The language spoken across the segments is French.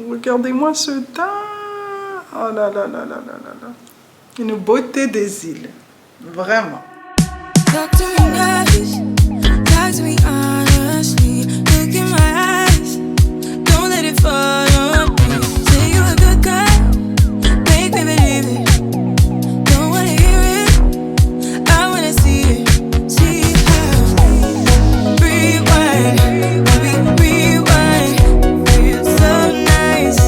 Regardez-moi ce teint. Oh là là là là là là là. Une beauté des îles. Vraiment. Talk to me nice, talk to me honestly. Look in my eyes, don't let it fall on me. Say you're a good guy, make me believe it. Don't wanna hear it, I wanna see it. See how rewind, baby, rewind. Feels so nice,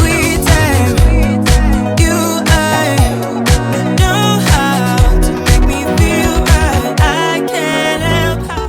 we time, you I know how to make me feel right. I can't help how.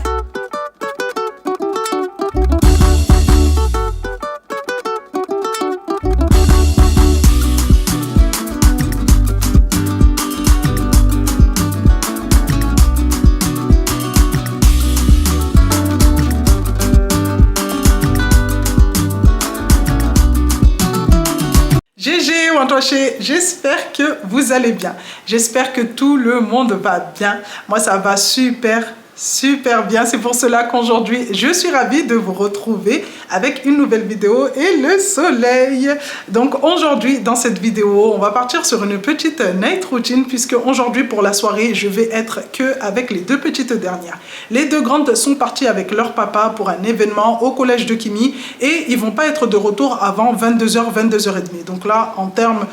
GG Wantoché, j'espère que vous allez bien. J'espère que tout le monde va bien. Moi, ça va super bien. C'est pour cela qu'aujourd'hui, je suis ravie de vous retrouver avec une nouvelle vidéo et le soleil. Donc aujourd'hui, dans cette vidéo, on va partir sur une petite night routine puisque aujourd'hui, pour la soirée, je vais être que avec les deux petites dernières. Les deux grandes sont parties avec leur papa pour un événement au collège de Kimi et ils vont pas être de retour avant 22h, 22h30. Donc là, en termes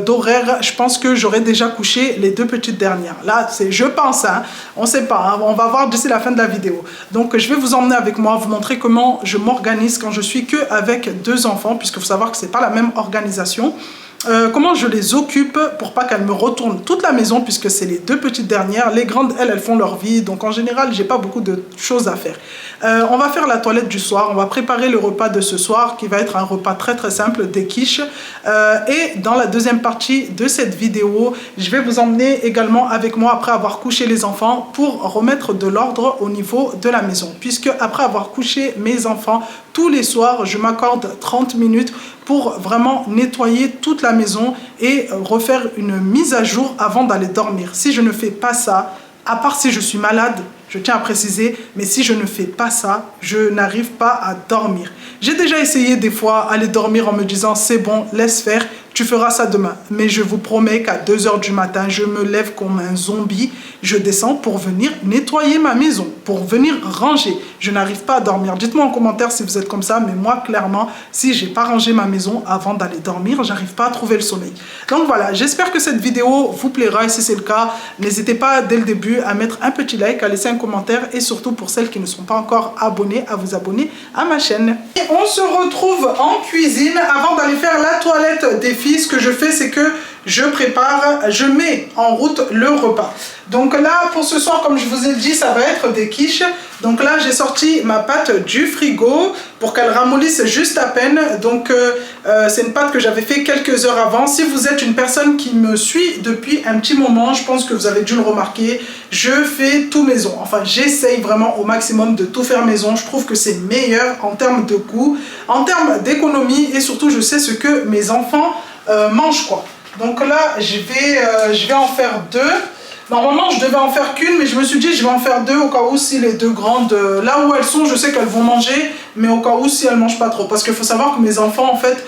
d'horaire, je pense que j'aurai déjà couché les deux petites dernières. Là, c'est je pense, hein, on sait pas, hein, on va voir d'ici la fin de la vidéo. Donc je vais vous emmener avec moi, vous montrer comment je m'organise quand je suis que avec deux enfants, puisque faut savoir que c'est pas la même organisation. Comment je les occupe pour pas qu'elles me retournent toute la maison, puisque c'est les deux petites dernières. Les grandes, elles font leur vie, donc en général j'ai pas beaucoup de choses à faire. On va faire la toilette du soir, on va préparer le repas de ce soir qui va être un repas très simple, des quiches. Et dans la deuxième partie de cette vidéo, je vais vous emmener également avec moi après avoir couché les enfants pour remettre de l'ordre au niveau de la maison, puisque après avoir couché mes enfants tous les soirs, je m'accorde 30 minutes pour vraiment nettoyer toute la maison et refaire une mise à jour avant d'aller dormir. Si je ne fais pas ça, à part si je suis malade, je tiens à préciser, mais si je ne fais pas ça, je n'arrive pas à dormir. J'ai déjà essayé des fois aller dormir en me disant c'est bon, laisse faire, tu feras ça demain. Mais je vous promets qu'à 2 h du matin, je me lève comme un zombie, je descends pour venir nettoyer ma maison, pour venir ranger. Je n'arrive pas à dormir. Dites-moi en commentaire si vous êtes comme ça, mais moi clairement, si j'ai pas rangé ma maison avant d'aller dormir, j'arrive pas à trouver le sommeil. Donc voilà, j'espère que cette vidéo vous plaira et si c'est le cas, n'hésitez pas dès le début à mettre un petit like, à laisser un commentaire et surtout pour celles qui ne sont pas encore abonnées, à vous abonner à ma chaîne. Et on se retrouve en cuisine avant d'aller faire la toilette des filles. Ce que je fais, c'est que je prépare, je mets en route le repas. Donc là, pour ce soir, comme je vous ai dit, ça va être des quiches. Donc là, j'ai sorti ma pâte du frigo pour qu'elle ramollisse juste à peine. Donc c'est une pâte que j'avais fait quelques heures avant. Si vous êtes une personne qui me suit depuis un petit moment, je pense que vous avez dû le remarquer, je fais tout maison. Enfin, j'essaye vraiment au maximum de tout faire maison. Je trouve que c'est meilleur en termes de coût, en termes d'économie et surtout, je sais ce que mes enfants mangent, quoi. Donc là, je vais en faire deux. Normalement, je devais en faire qu'une, mais je me suis dit, je vais en faire deux au cas où si les deux grandes, là où elles sont, je sais qu'elles vont manger, mais au cas où si elles ne mangent pas trop. Parce qu'il faut savoir que mes enfants, en fait,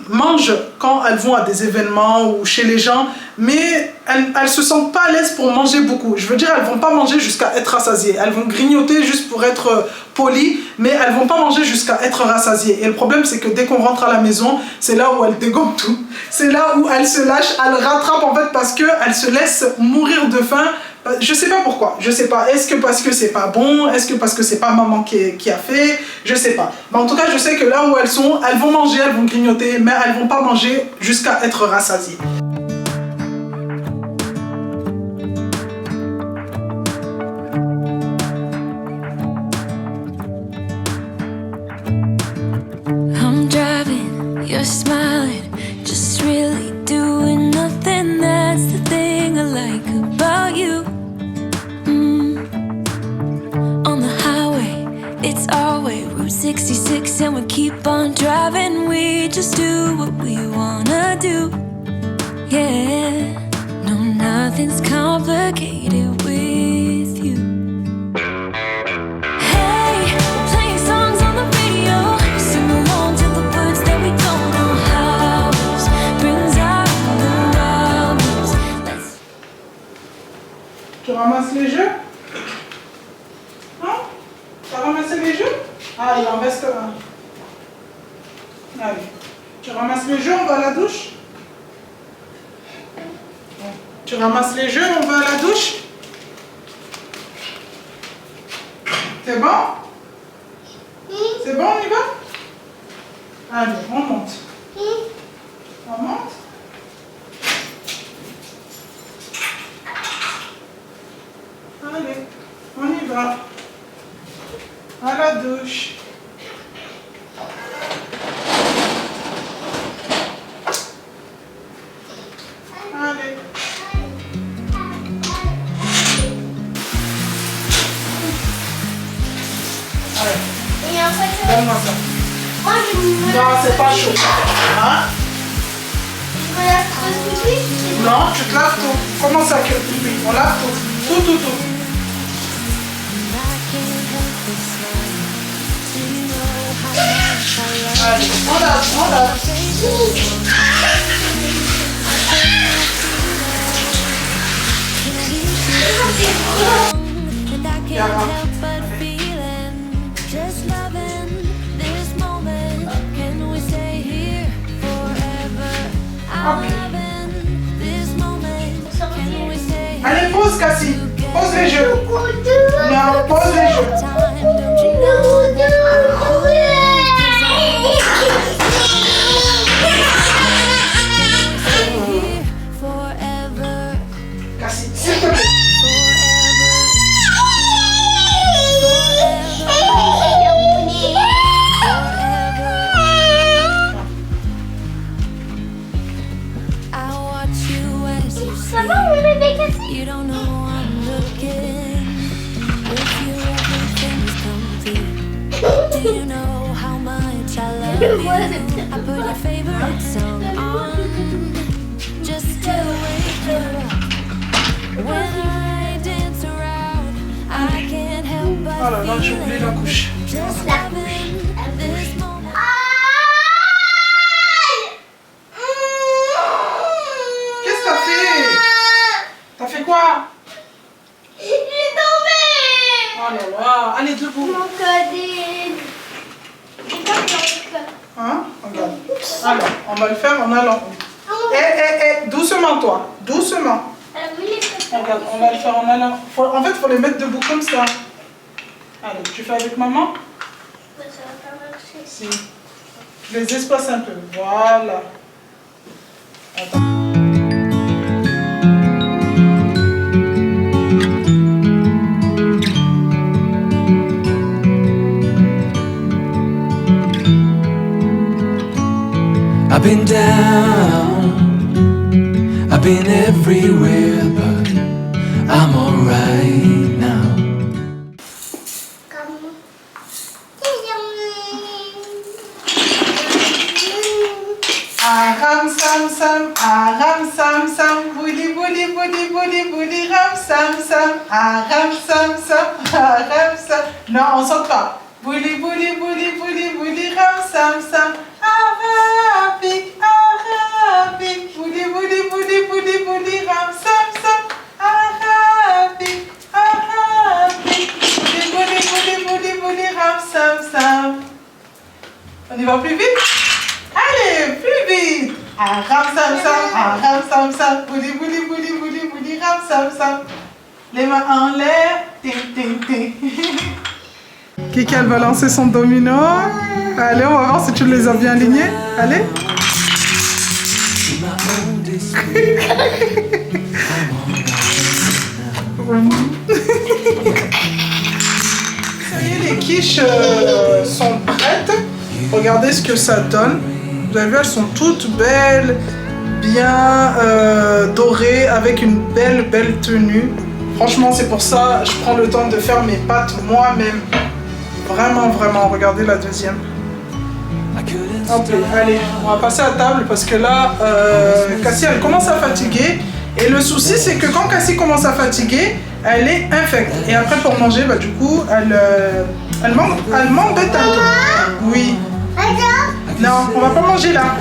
mangent quand elles vont à des événements ou chez les gens, mais elles se sentent pas à l'aise pour manger beaucoup. Je veux dire, elles vont pas manger jusqu'à être rassasiées. Elles vont grignoter juste pour être polies, mais elles vont pas manger jusqu'à être rassasiées. Et le problème, c'est que dès qu'on rentre à la maison, c'est là où elles dégomment tout. C'est là où elles se lâchent, elles rattrapent en fait parce qu'elles se laissent mourir de faim. Je sais pas pourquoi, je sais pas. Est-ce que parce que c'est pas bon? Est-ce que parce que c'est pas maman qui a fait? Je sais pas. Mais en tout cas, je sais que là où elles sont, elles vont manger, elles vont grignoter, mais elles vont pas manger jusqu'à être rassasiées. I'm driving, you're smiling, just really doing nothing. That's the thing I like about you. On the highway, it's our way, Route 66, and we keep on driving. We just do what we wanna do. Yeah, no, nothing's complicated with you. Hey, playing songs on the radio, sing along to the words. ramasses les jeux? Hein? Tu as ramassé les jeux? Ah, il en reste un. Allez. Tu ramasses les jeux, on va à la douche? Tu ramasses les jeux, on va à la douche? C'est bon? C'est bon, on y va? Allez, on monte. On monte? Allez, on y va. À la douche. Allez. Allez. Donne-moi ça. Non, c'est pas chaud. Hein? Non, tu te laves tout. Comment ça que on lave tout? Tout. Allez, on lave. And I can't help but feeling just loving this moment. Can we stay here forever? I'm loving this moment. Can we stay here? Allez, pose, Cassie. Pose les jeux. Non, pose les jeux. Time, don't you know? Forever, Cassie, s'il te plaît. You don't know I'm looking. With you, everything's complete. Do you know how much I love you? I put your favorite song on just to wake you up. When I dance around, I can't help but Oh là là, j'ai oublié la couche. just loving this moment. Qu'est-ce que t'as fait? T'as fait quoi? J'ai tombé. Oh là là, allez debout. Mon cadet. J'ai pas peur. Hein? Regarde. Alors, on va le faire en allant. Doucement toi, doucement. Regarde, on va le faire en allant. En fait, il faut les mettre debout comme ça. Allez, tu fais avec maman? Ça va pas marcher. Si. Je les espace un peu. Voilà. Attends. I've been down, I've been everywhere, but I'm alright now. Aram sam sam, bouli bouli bouli bouli bouli ram sam sam, aram sam sam. Non, on saute pas. Bouli bouli bouli bouli bouli ram sam sam, arabique, bouli bouli bouli bouli bouli ram sam sam, arabique, bouli bouli bouli bouli ram sam sam. On y va plus vite? Allez, plus vite! Ram sam sam, bouli bouli bouli bouli bouli ram sam sam. Les mains en l'air, ting ting ting. Kiki, elle va lancer son domino. Allez, on va voir si tu les as bien alignés. Allez. Ça y est, les quiches sont prêtes. Regardez ce que ça donne. Vous avez vu, elles sont toutes belles, bien dorées, avec une belle tenue. Franchement, c'est pour ça que je prends le temps de faire mes pâtes moi-même. Vraiment, regardez la deuxième. Hop, allez, on va passer à table parce que là, Cassie, elle commence à fatiguer. Et le souci, c'est que quand Cassie commence à fatiguer, elle est infecte. Et après, pour manger, bah, du coup, elle m'embête un peu. Oui. Non, on va pas manger là.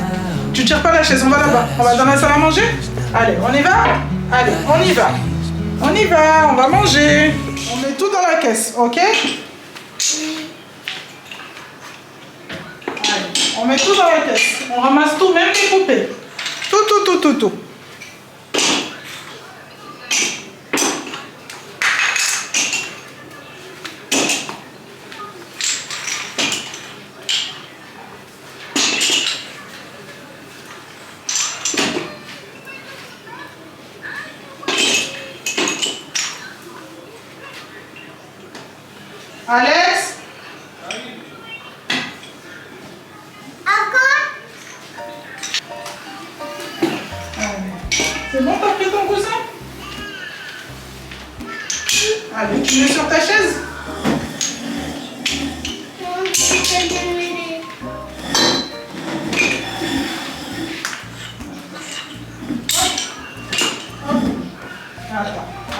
Tu tires pas la chaise, on va là-bas. On va dans la salle à manger. Allez, on y va? Allez, on y va. On y va, on va manger. On met tout dans la caisse, ok? Allez, on met tout dans la caisse. On ramasse tout, même les poupées. Tout. Alex? C'est bon, t'as pris ton coussin? Allez, tu mets sur ta chaise?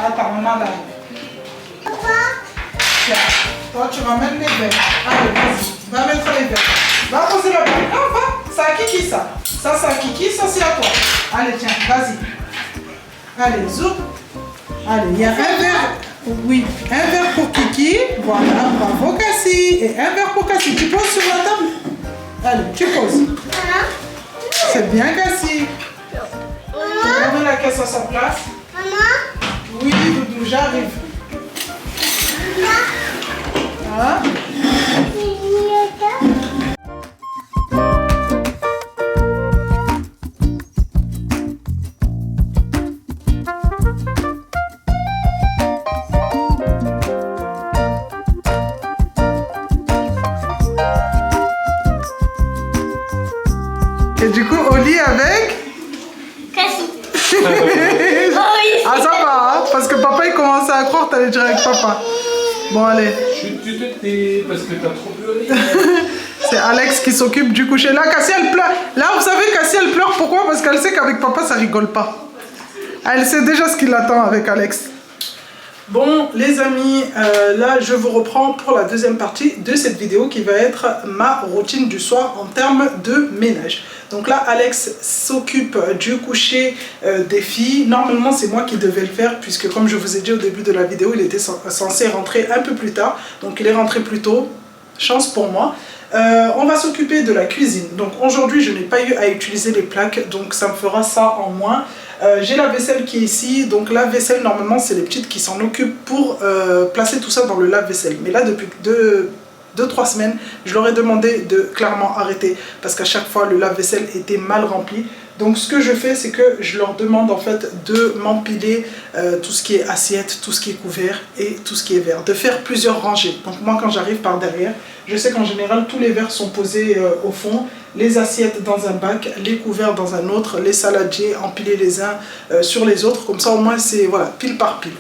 Attends, maman là. Tiens, toi tu ramènes les verres. Allez, vas-y, va mettre les verres. Va poser le verre. Non, va, c'est à Kiki ça. Ça c'est à Kiki, ça c'est à toi. Allez, tiens, vas-y. Allez, zou. Allez, il y a un verre. Oui, un verre pour Kiki. Voilà, bravo Cassie. Et un verre pour Cassie. Tu poses sur la table. Allez, tu poses. C'est bien Cassie. Tu remets la caisse à sa place. Oui, Doudou, j'arrive. Hein? Et du coup, au lit avec Cassie. Ah, ça va, hein? Parce que papa il commençait à croire que t'allais dire avec papa. Bon, allez. Tu te tais parce que t'as trop pleuré. C'est Alex qui s'occupe du coucher. Là, Cassie, elle pleure. Là, vous savez, Cassie, elle pleure. Pourquoi? Parce qu'elle sait qu'avec papa, ça rigole pas. Elle sait déjà ce qui l'attend avec Alex. Bon, les amis, là, je vous reprends pour la deuxième partie de cette vidéo qui va être ma routine du soir en termes de ménage. Donc là, Alex s'occupe du coucher des filles. Normalement, c'est moi qui devais le faire puisque, comme je vous ai dit au début de la vidéo, il était censé rentrer un peu plus tard. Donc, il est rentré plus tôt. Chance pour moi. On va s'occuper de la cuisine. Donc aujourd'hui, je n'ai pas eu à utiliser les plaques, donc ça me fera ça en moins. J'ai la vaisselle qui est ici. Donc la vaisselle, normalement, c'est les petites qui s'en occupent pour placer tout ça dans le lave-vaisselle. Mais là, depuis 2-3 semaines, je leur ai demandé de clairement arrêter parce qu'à chaque fois, le lave-vaisselle était mal rempli. Donc ce que je fais, c'est que je leur demande en fait de m'empiler tout ce qui est assiette, tout ce qui est couvert et tout ce qui est verre. De faire plusieurs rangées. Donc moi, quand j'arrive par derrière, je sais qu'en général, tous les verres sont posés au fond, les assiettes dans un bac, les couverts dans un autre, les saladiers empilés les uns sur les autres. Comme ça, au moins, c'est voilà, pile par pile.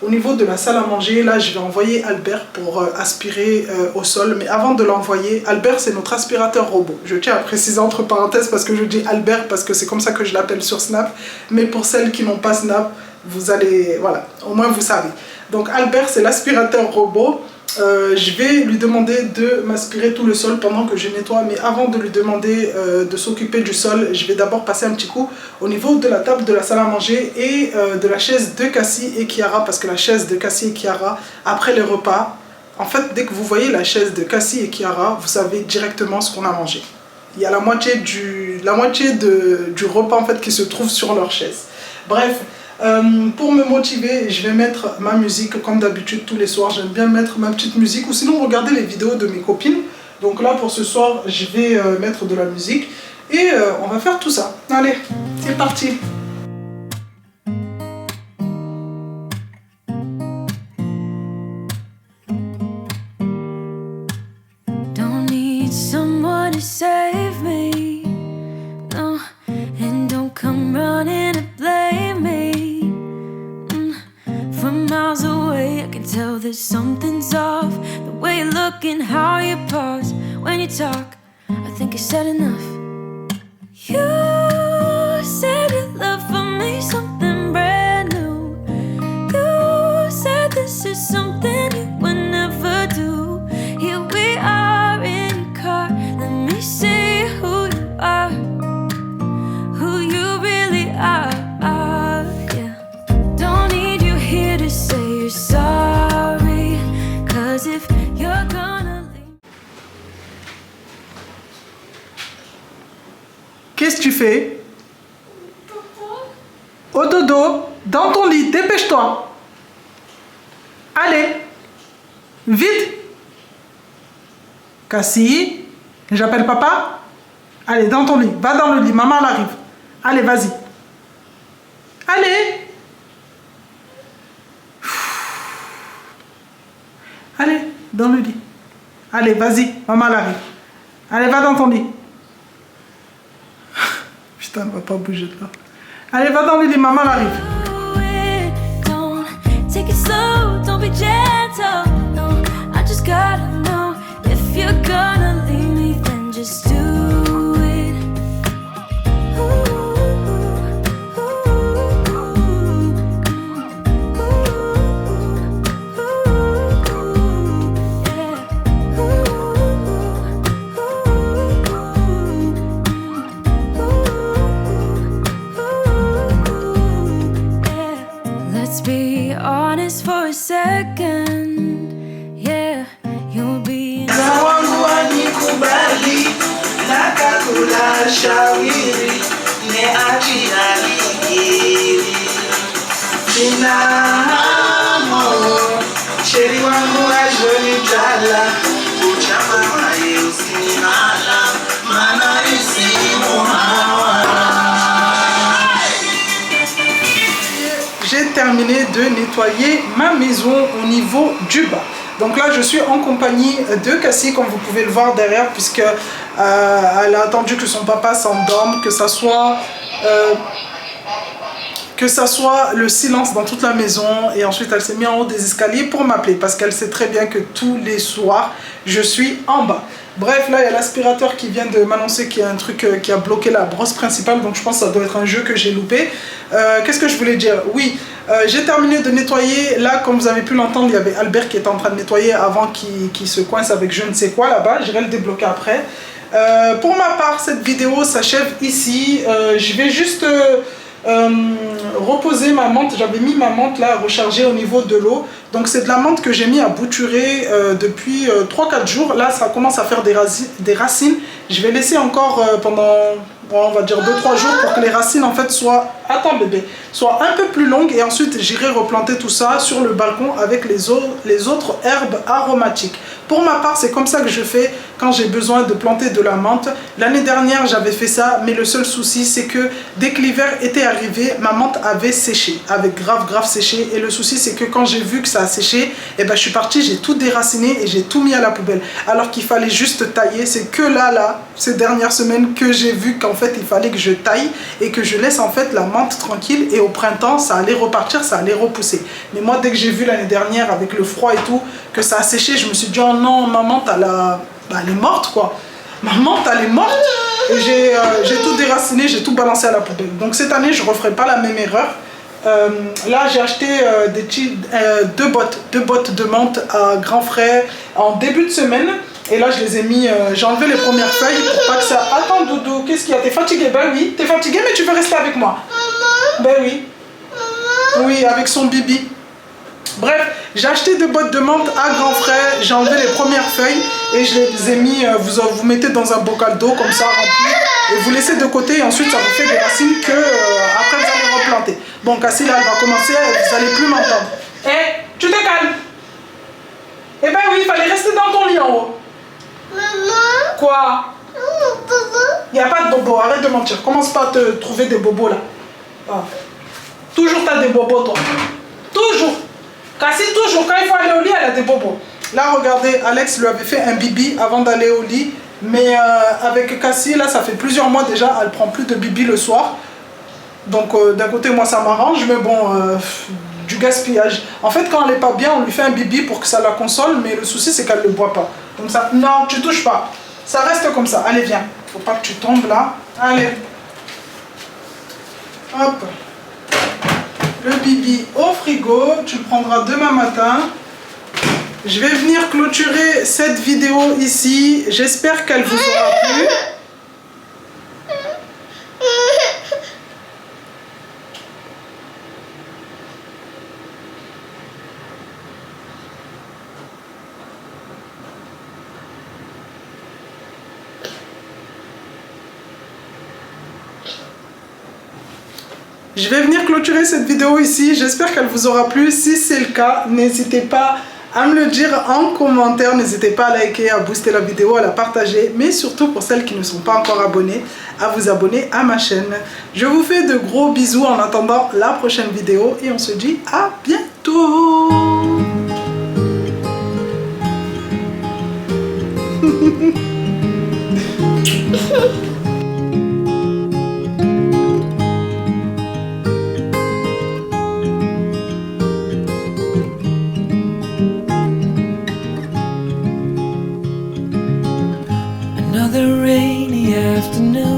Au niveau de la salle à manger, là, je vais envoyer Albert pour aspirer au sol. Mais avant de l'envoyer, Albert, c'est notre aspirateur robot. Je tiens à préciser entre parenthèses parce que je dis Albert parce que c'est comme ça que je l'appelle sur Snap. Mais pour celles qui n'ont pas Snap, vous allez... Voilà, au moins vous savez. Donc Albert, c'est l'aspirateur robot. Je vais lui demander de m'aspirer tout le sol pendant que je nettoie, mais avant de lui demander de s'occuper du sol, je vais d'abord passer un petit coup au niveau de la table de la salle à manger et de la chaise de Cassie et Kiara, parce que la chaise de Cassie et Kiara, après les repas, en fait, dès que vous voyez la chaise de Cassie et Kiara, vous savez directement ce qu'on a mangé. Il y a la moitié du repas en fait qui se trouve sur leur chaise. Bref. Pour me motiver, je vais mettre ma musique comme d'habitude tous les soirs. J'aime bien mettre ma petite musique ou sinon regarder les vidéos de mes copines. Donc là pour ce soir, je vais mettre de la musique et on va faire tout ça. Allez, c'est parti. Don't need someone to save me, no, and don't come running to blame me. From miles away, I can tell that something's off. The way you look and how you pause when you talk, I think I said enough. You said your love for me something brand new. You said this is something you would never do. Here we are in your car, let me see who you are, who you really are, yeah. Don't need you here to Qu'est-ce que tu fais? Au dodo, dans ton lit, dépêche-toi. Allez, vite. Cassie, j'appelle papa. Allez, dans ton lit, va dans le lit, maman elle arrive. Allez, vas-y. Allez. Allez, dans le lit. Allez, vas-y, maman elle arrive. Allez, va dans ton lit. Putain, elle ne va pas bouger de là. Allez, va dans le lit, maman elle arrive. Don't take it slow, don't be gentle. No, I just gotta know if you're gonna leave me, then just do it. Let's be honest for a second. Yeah, you'll be in wangu wanikubali nakakula shawiri neachina ligiri sinamo sheri wangu ajonitala uchamaye usinala mana isimuhawa. J'ai terminé de nettoyer ma maison au niveau du bas. Donc là, je suis en compagnie de Cassie, comme vous pouvez le voir derrière, puisque elle a attendu que son papa s'endorme, que ça soit le silence dans toute la maison. Et ensuite, elle s'est mise en haut des escaliers pour m'appeler, parce qu'elle sait très bien que tous les soirs, je suis en bas. Bref, là, il y a l'aspirateur qui vient de m'annoncer qu'il y a un truc qui a bloqué la brosse principale. Donc, je pense que ça doit être un jeu que j'ai loupé. Qu'est-ce que je voulais dire? Oui, j'ai terminé de nettoyer. Là, comme vous avez pu l'entendre, il y avait Albert qui était en train de nettoyer avant qu'il se coince avec je ne sais quoi là-bas. J'irai le débloquer après. Pour ma part, cette vidéo s'achève ici. Je vais juste... reposer ma menthe. J'avais mis ma menthe là à recharger au niveau de l'eau, donc c'est de la menthe que j'ai mis à bouturer depuis 3-4 jours. Là ça commence à faire des racines. Je vais laisser encore pendant on va dire 2-3 jours pour que les racines en fait soient, attends bébé, soient un peu plus longues, et ensuite j'irai replanter tout ça sur le balcon avec les autres herbes aromatiques. Pour ma part, c'est comme ça que je fais quand j'ai besoin de planter de la menthe. L'année dernière, j'avais fait ça, mais le seul souci, c'est que dès que l'hiver était arrivé, ma menthe avait séché, avait grave séché. Et le souci, c'est que quand j'ai vu que ça a séché, eh ben, je suis partie, j'ai tout déraciné et j'ai tout mis à la poubelle. Alors qu'il fallait juste tailler. C'est que là, ces dernières semaines, que j'ai vu qu'en fait, il fallait que je taille et que je laisse en fait la menthe tranquille. Et au printemps, ça allait repartir, ça allait repousser. Mais moi, dès que j'ai vu l'année dernière, avec le froid et tout, que ça a séché, je me suis dit, oh non, ma menthe, elle est morte, quoi. Ma menthe, elle est morte. Et j'ai tout déraciné, j'ai tout balancé à la poubelle. Donc cette année, je ne referai pas la même erreur. Là, j'ai acheté deux bottes de menthe à grands frais en début de semaine. Et là, je les ai mis, j'ai enlevé les premières feuilles pour pas que ça... Attends, Doudou, qu'est-ce qu'il y a? T'es fatigué? Ben oui, t'es fatigué, mais tu veux rester avec moi? Ben oui. Oui, avec son bibi. Bref, j'ai acheté 2 bottes de menthe à grands frais, j'ai enlevé les premières feuilles et je les ai mis, vous mettez dans un bocal d'eau comme ça rempli et vous laissez de côté, et ensuite ça vous fait des racines que après vous allez replanter. Bon, Cassie là, elle va commencer, vous n'allez plus m'entendre. Eh, tu te calmes? Eh ben oui, il fallait rester dans ton lit en haut. Maman? Quoi? Il n'y a pas de bobo, arrête de mentir, commence pas à te trouver des bobos là. Ah. Toujours t'as des bobos toi. Toujours. Cassie, toujours, quand il faut aller au lit, elle a des bobos. Là, regardez, Alex lui avait fait un bibi avant d'aller au lit. Mais avec Cassie, là, ça fait plusieurs mois déjà, elle prend plus de bibi le soir. Donc, d'un côté, moi, ça m'arrange, mais bon, du gaspillage. En fait, quand elle n'est pas bien, on lui fait un bibi pour que ça la console, mais le souci, c'est qu'elle ne le boit pas. Donc ça, non, tu touches pas. Ça reste comme ça. Allez, viens. Faut pas que tu tombes là. Allez. Hop. Le bibi au frigo, tu le prendras demain matin. Je vais venir clôturer cette vidéo ici. J'espère qu'elle vous aura plu. Je vais venir clôturer cette vidéo ici. J'espère qu'elle vous aura plu. Si c'est le cas, n'hésitez pas à me le dire en commentaire. N'hésitez pas à liker, à booster la vidéo, à la partager. Mais surtout pour celles qui ne sont pas encore abonnées, à vous abonner à ma chaîne. Je vous fais de gros bisous en attendant la prochaine vidéo. Et on se dit à bientôt. Another rainy afternoon.